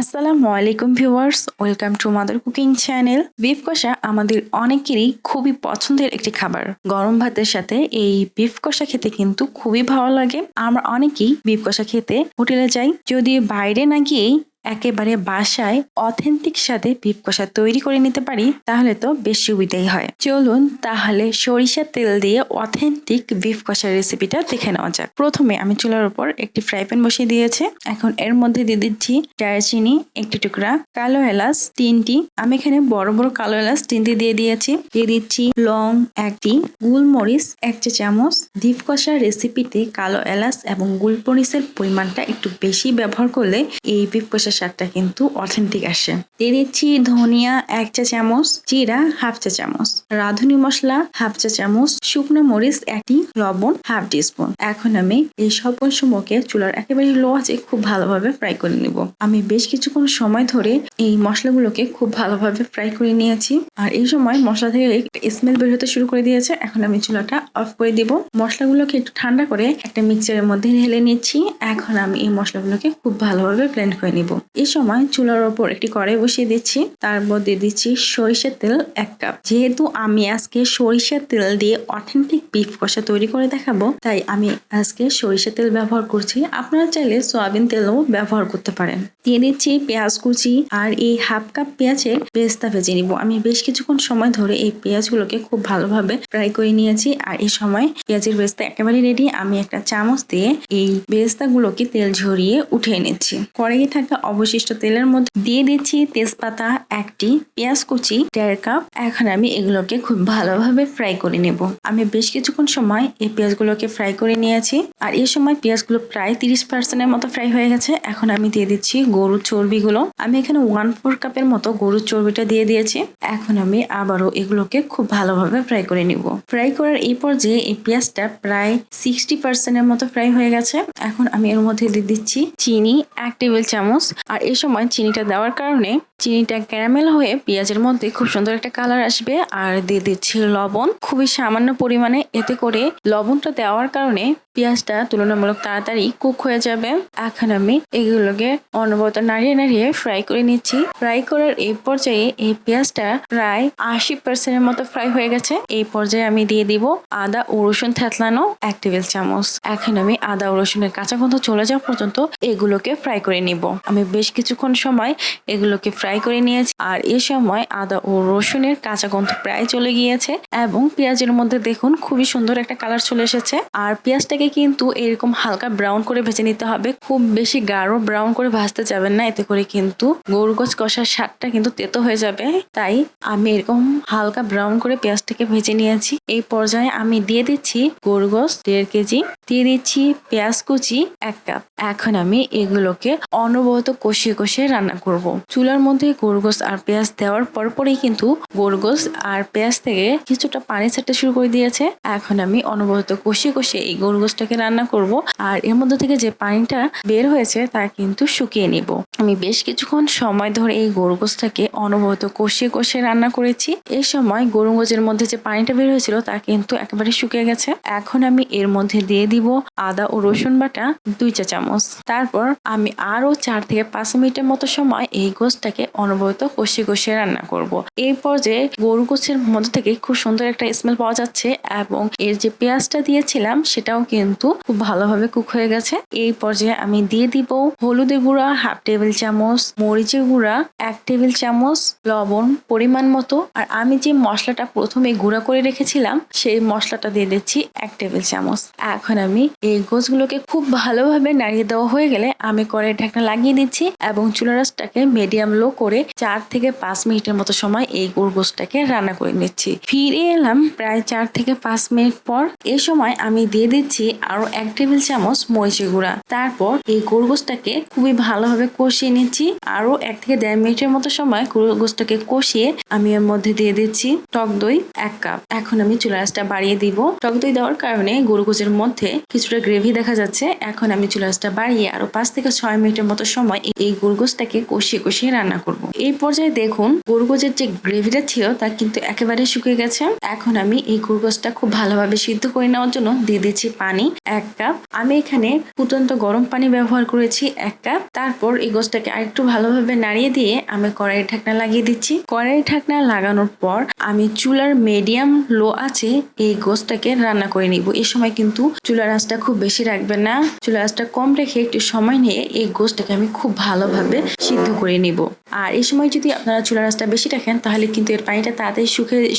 আসসালামু আলাইকুম viewers, welcome to mother cooking channel. Beef কষা আমাদের অনেকেরই খুবই পছন্দের একটি খাবার। গরম ভাতের সাথে এই বিফ কষা খেতে কিন্তু খুবই ভালো লাগে। আমরা অনেকেই বিফ কষা খেতে হোটেলে যাই, যদি বাইরে না গিয়েই একেবারে বাসায় অথেন্টিক স্বাদে বিফ কষা তৈরি করে নিতে পারি তাহলে তো বেশ সুবিধাই হয়। চলুন তাহলে সরিষার তেল দিয়ে অথেন্টিক বিফ কষার রেসিপিটা দেখে নেওয়া যাক। প্রথমে আমি চুলার উপর একটি ফ্রাই প্যান বসিয়ে দিয়েছি। এখন এর মধ্যে দিয়ে দিচ্ছি দারচিনি একটি টুকরা, কালো এলাচ 3টি, আমি এখানে বড় বড় কালো এলাচ 3টি দিয়ে দিয়েছি। দিয়ে দিচ্ছি লং 1টি, গোলমরিচ 1 চা চামচ। বিফ কষার রেসিপিতে কালো এলাচ এবং গোলমরিচের পরিমাণটা একটু বেশি ব্যবহার করলে এই বিফ কষা স্বাদটা কিন্তু অথেন্টিক আসে। দিয়ে দিচ্ছি ধনিয়া 1 চা চামচ, জিরা 1/2 চা চামচ, রাঁধুনি মশলা 1/2 চা চামচ, শুকনো মরিচ 1টি, লবণ 1/2 টিস্পুন। এখন আমি এই সকল সমূহকে চুলার একেবারে লো আঁচে খুব ভালোভাবে ফ্রাই করে নিব। আমি বেশ কিছুক্ষণ সময় ধরে এই মশলাগুলোকে খুব ভালোভাবে ফ্রাই করে নিয়েছি। আর এই সময় মশলা থেকে স্মেল বের হতে শুরু করে দিয়েছে। এখন আমি চুলাটা অফ করে দিব। মশলাগুলোকে একটু ঠান্ডা করে একটা মিক্সচারের মধ্যে ঢেলে নিচ্ছি। এখন আমি এই মশলাগুলোকে খুব ভালোভাবে ব্লেন্ড করে নিব। এই সময় চুলার ওপর একটি কড়াই বসিয়ে দিচ্ছি, তার মধ্যে দিচ্ছি সরিষার তেল 1 কাপ। যেহেতু আমি আজকে সরিষার তেল দিয়ে অথেন্টিক বিফ কষা তৈরি করে দেখাবো, তাই আমি আজকে সরিষার তেল ব্যবহার করছি। আপনারা চাইলে সয়াবিন তেলও ব্যবহার করতে পারেন। দিয়ে দিচ্ছি পেঁয়াজ কুচি, আর এই 1/2 কাপ পেঁয়াজের বেরেস্তা ভেজে নিব। আমি বেশ কিছুক্ষণ সময় ধরে এই পেঁয়াজগুলোকে খুব ভালোভাবে ফ্রাই করে নিয়েছি। আর এই সময় পেঁয়াজের বেরেস্তা একেবারে রেডি। আমি একটা চামচ দিয়ে এই বেরেস্তাগুলোকে তেল ঝরিয়ে উঠিয়ে নিচ্ছি। কড়াইয়ে থাকা অবশিষ্ট তেলের মধ্যে দিয়ে দিচ্ছি তেজপাতা 1টি, পেঁয়াজ কুচি 1.5 কাপ। এখন আমি এগুলোকে খুব ভালোভাবে ফ্রাই করে নেব। আমি বেশ কিছুক্ষণ সময় এই পেঁয়াজগুলোকে ফ্রাই করে নিয়েছি। আর এই সময় পেঁয়াজগুলো প্রায় 30% মতো ফ্রাই হয়ে গেছে। এখন আমি দিয়ে দিচ্ছি গরুর চর্বিগুলো। আমি এখানে 1/4 কাপের মতো গরুর চর্বিটা দিয়ে দিয়েছি। এখন আমি আবারও এগুলোকে খুব ভালোভাবে ফ্রাই করে নিব। ফ্রাই করার এই পর্যায়ে এই পেঁয়াজটা প্রায় 60% মতো ফ্রাই হয়ে গেছে। এখন আমি এর মধ্যে দিয়ে দিচ্ছি চিনি 1 টেবিল চামচ। আর এই সময় চিনিটা দেওয়ার কারণে চিনিটা ক্যারামেল হয়ে পেঁয়াজের মধ্যে খুব সুন্দর একটা কালার আসবে। আর দিয়ে দিচ্ছি লবণ খুবই সামান্য পরিমাণে। এতে করে লবণটা দেওয়ার কারণে পেঁয়াজটা তুলনামূলক তাড়াতাড়ি কুক হয়ে যাবে। এখন আমি এগুলোকে অনবরত নাড়িয়ে নাড়িয়ে ফ্রাই করে নিচ্ছি। ফ্রাই করার এই পর্যায়ে এই পেঁয়াজটা প্রায় 80% মতো ফ্রাই হয়ে গেছে। এই পর্যায়ে আমি দিয়ে দিব আদা ও রসুন থেতলানো 1 টেবিল চামচ। এখন আমি আদা ও রসুনের কাঁচা গন্ধ চলে যাওয়া পর্যন্ত এগুলোকে ফ্রাই করে নিব। আমি বেশ কিছুক্ষণ সময় এগুলোকে ফ্রাই করে নিয়েছি। আর এই সময় আদা ও রসুনের কাঁচা গন্ধ প্রায় চলে গিয়েছে এবং পেঁয়াজের মধ্যে দেখুন খুবই সুন্দর একটা কালার চলে এসেছে। আর পেঁয়াজটাকে কিন্তু এরকম হালকা ব্রাউন করে ভেজে নিতে হবে, খুব বেশি গাঢ় ব্রাউন করে ভাজতে যাবেন না, এতে করে কিন্তু গরু গোশ কষার স্বাদটা কিন্তু তেতো হয়ে যাবে। তাই আমি এরকম হালকা ব্রাউন করে পেঁয়াজটাকে ভেজে নিয়েছি। এই পর্যায়ে আমি দিয়ে দিচ্ছি গরু গোশ 1.5 কেজি, দিয়ে দিচ্ছি পেঁয়াজ কুচি 1 কাপ। এখন আমি এগুলোকে অনবরত কষিয়ে কষিয়ে রান্না করব। চুলার মধ্যে গরু গোশ আর পেঁয়াজ দেওয়ার পরপরই কিন্তু গরু গোশ আর পেঁয়াজ থেকে কিছুটা পানি ছাড়তে শুরু করে দিয়েছে। এখন আমি অনবরত কষিয়ে কষিয়ে এই গরু গোশটাকে রান্না করব। আর এর মধ্যে থেকে যে পানিটা বের হয়েছে তা কিন্তু শুকিয়ে নিব। আমি বেশ কিছুক্ষণ সময় ধরে এই গরু গোশটাকে অনবরত কষিয়ে কষিয়ে রান্না করেছি। এই সময় গরু গোশের মধ্যে যে পানিটা বের হয়েছিল তা কিন্তু একেবারে শুকিয়ে গেছে। এখন আমি এর মধ্যে দিয়ে দিব আদা ও রসুন বাটা 2 চা চামচ। তারপর আমি আরো 4 থেকে 5 মিনিটের মতো সময় এই গোশটাকে অনবরত কষিয়ে কষিয়ে রান্না করব। এই পর্যায়ে গরু গোশের মধ্যে থেকে খুব সুন্দর একটা স্মেল পাওয়া যাচ্ছে এবং এর যে পেঁয়াজটা দিয়েছিলাম সেটাও কিন্তু খুব ভালোভাবে কুক হয়ে গেছে। এই পর্যায়ে আমি দিয়ে দিব হলুদের গুঁড়া 1/2 টেবিল চামচ, মরিচের গুঁড়া 1 টেবিল চামচ, লবণ পরিমাণ মতো। আর আমি যে মশলাটা প্রথমে গুঁড়া করে রেখেছিলাম সেই মশলাটা দিয়ে দিচ্ছি 1 টেবিল চামচ। এখন আমি এই গোশগুলোকে খুব ভালোভাবে নাড়িয়ে দেওয়া হয়ে গেলে আমি কড়াইয়ের ঢাকনা লাগিয়ে দিচ্ছি এবং চুলার আঁচটাকে মিডিয়াম লো করে 4 থেকে 5 মিনিটের মতো সময় এই গরু গোশটাকে রান্না করে নিচ্ছি। ফিরে এলাম প্রায় 4 থেকে 5 মিনিট পর। এই সময় আমি দিয়ে দিচ্ছি আরো 1 টেবিল চামচ মরিচের গুঁড়া। তারপর এই গরু গোশটাকে খুবই ভালোভাবে কষিয়ে নিচ্ছি। আরো 1 থেকে 1.5 মিনিটের মতো সময় গরু গোশটাকে কষিয়ে আমি এর মধ্যে দিয়ে দিচ্ছি টক দই 1 কাপ। এখন আমি চুলার আঁচটা বাড়িয়ে দিব। টক দই দেওয়ার কারণে গরু গোশের মধ্যে কিছুটা গ্রেভি দেখা যাচ্ছে। এখন আমি চুলার আঁচটা বাড়িয়ে আরো 5 থেকে 6 মিনিটের মতো সময় এই গরু গোশটাকে কষিয়ে কষিয়ে রান্না করব। করব। এই পর্যায়ে দেখুন গরুগোশের যে গ্রেভিটা ছিল তা কিন্তু একেবারে শুকিয়ে গেছে। এখন আমি এই গরুগোশটা খুব ভালোভাবে সিদ্ধ করে নেওয়ার জন্য দিয়ে দিচ্ছি পানি 1 কাপ। আমি এখানে ফুটন্ত গরম পানি ব্যবহার করেছি 1 কাপ। তারপর এই গোশটাকে আরেকটু ভালোভাবে নাড়িয়ে দিয়ে আমি কড়াইয়ের ঢাকনা লাগিয়ে দিচ্ছি। কড়াইয়ের ঢাকনা লাগানোর পর আমি চুলার মিডিয়াম লো আছে এই গোশটাকে রান্না করে নিব। এই সময় কিন্তু চুলার আঁচটা খুব বেশি রাখবেন না, চুলার আঁচটা কম রেখে একটু সময় নিয়ে এই গোশটাকে আমি খুব ভালোভাবে সিদ্ধ করে নিব। আর এই সময় যদি আপনারা চুলার আঁচটা বেশি রাখেন তাহলে কিন্তু এর পানিটা তাড়াতাড়ি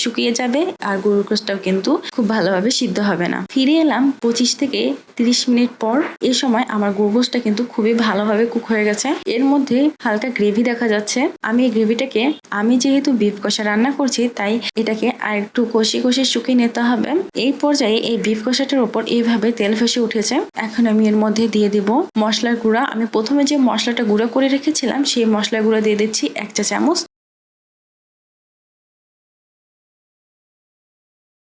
শুকিয়ে যাবে আর গরুর গোশটাও কিন্তু খুব ভালোভাবে সিদ্ধ হবে না। ফিরে এলাম 25 থেকে 30 মিনিট পর। এই সময় আমার গরুর গোশটা কিন্তু খুবই ভালোভাবে কুক হয়ে গেছে। এর মধ্যে হালকা গ্রেভি দেখা যাচ্ছে। আমি এই গ্রেভিটাকে যেহেতু বিফ কষা রান্না করছি তাই এটাকে আর একটু কষিয়ে কষিয়ে শুকিয়ে নিতে হবে। এই পর্যায়ে এই বিফ কষাটার উপর এইভাবে তেল ভেসে উঠেছে। এখন আমি এর মধ্যে দিয়ে দিব মশলার গুঁড়া। আমি প্রথমে যে মশলাটা গুঁড়ো করে রেখেছিলাম সেই মশলার গুঁড়া দিয়ে দিচ্ছি 1 চা চামচ।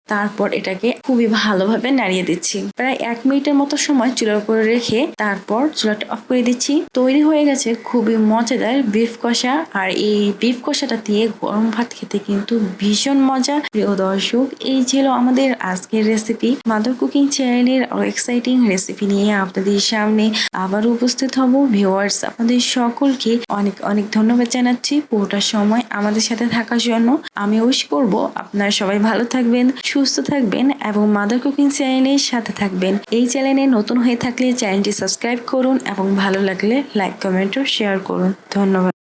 তারপর এটাকে খুবই ভালোভাবে নাড়িয়ে দিচ্ছি। প্রায় 1 মিনিটের মতো সময় চুলার উপরে রেখে তারপর চুলাটা অফ করে দিচ্ছি। তৈরি হয়ে গেছে খুবই মজাদার বিফ কষা। আর এই বিফ কষাটা দিয়ে গরম ভাত খেতে কিন্তু ভীষণ মজা। প্রিয় দর্শক, এই ছিল আমাদের আজকের রেসিপি। মাদার কুকিং চ্যানেলের এক্সাইটিং রেসিপি নিয়ে আপনাদের সামনে আবার উপস্থিত হব। ভিউয়ার্স, আপনাদের সকলকে অনেক অনেক ধন্যবাদ জানাচ্ছি পুরোটা সময় আমাদের সাথে থাকার জন্য। আমি উইশ করব আপনারা সবাই ভালো থাকবেন, সুস্থ থাকবেন এবং মাদার কুকিং চ্যানেলের সাথে থাকবেন। এই চ্যানেলে নতুন হয়ে থাকলে চ্যানেলটি সাবস্ক্রাইব করুন এবং ভালো লাগলে লাইক, কমেন্ট ও শেয়ার করুন। ধন্যবাদ।